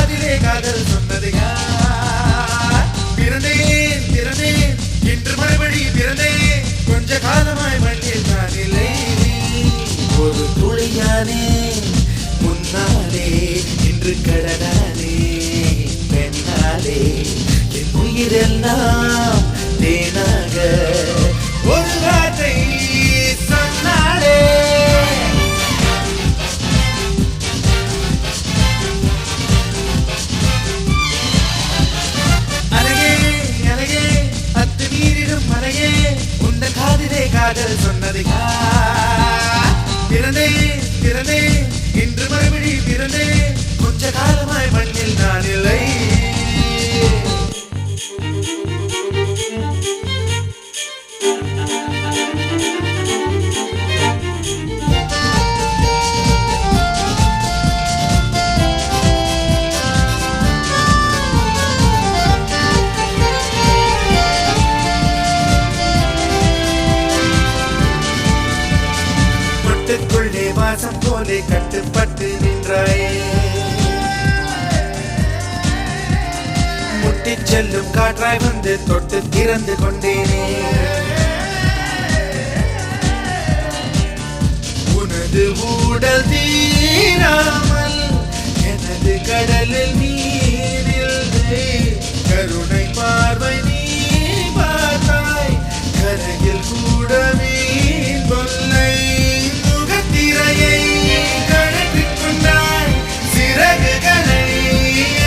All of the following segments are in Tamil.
காதிலே காதல் சொன்னது யார்? பிறந்தேன் பிறந்தேன் இன்று மறுபடி பிறந்தேன், கொஞ்ச காலமாய் மண்ணில் நான் இல்லை. ஒரு துளியானே முன்னாலே இன்று கடனானே, பெண்ணாலே என் உயிரெல்லாம் தேனாக ஒரு வார்த்தை சொன்னாலே. அழகே அழகே அத்துமீறிடும் மலையே, உந்த காதிலே காதல் சொன்னது யார்? பிறந்தேன் பிறந்தேன் இன்று மறுபடி பிறந்தேன், கொஞ்ச காலமாய் மண்ணில் நான் இல்லை. முட்டுக்குள்ளே வாசம் போலே கட்டுப்பட்டு நின்றாயே, முட்டிச் செல்லும் காற்றாய் வந்து தொட்டு திறந்து கொண்டேனே. உனது ஊடல் தீராமல் எனது கடலில் நீரில்லை, கருணை பார்வை நீ பார்த்தாய், கரையில் கூட மீன் கொல்லை. முகத்திரையை கழற்றிக் கொண்டாய், சிறகுகளை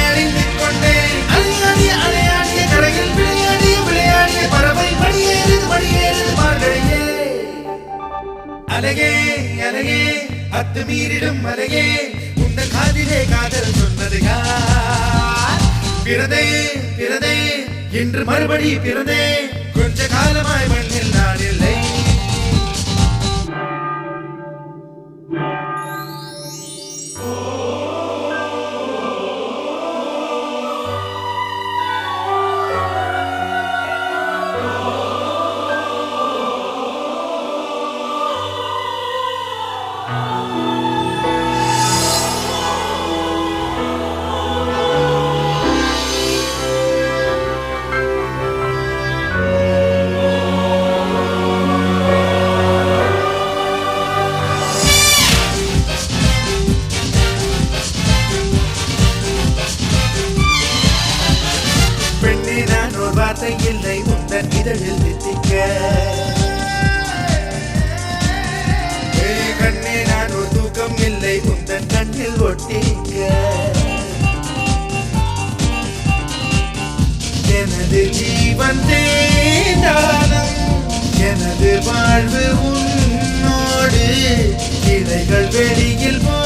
அணிந்து கொண்டேன். அலையாடிய அலையாடிய கரையில் விளையாடிய விளையாடிய பறவை படியேறுது படியேறுது மார்கழியே. அழகே அழகே அத்துமீறிடும் மலையே, உந்த காதிலே காதல் சொன்னது யார்? பிறந்தேன் பிறந்தேன் இன்று மறுபடி பிறந்தேன், கொஞ்ச காலமாய் மண்ணில் நான் இல்லை. வார்த்தை இல்லை உந்தன் இதழில் தித்திக்க, கண்ணே நான் ஒரு தூக்கம் இல்லை உந்தன் கண்ணில் ஒட்டிக்க. எனது ஜீவன் தேனாலம், எனது வாழ்வு உன்னோடு, இலைகள் வெளியில் போ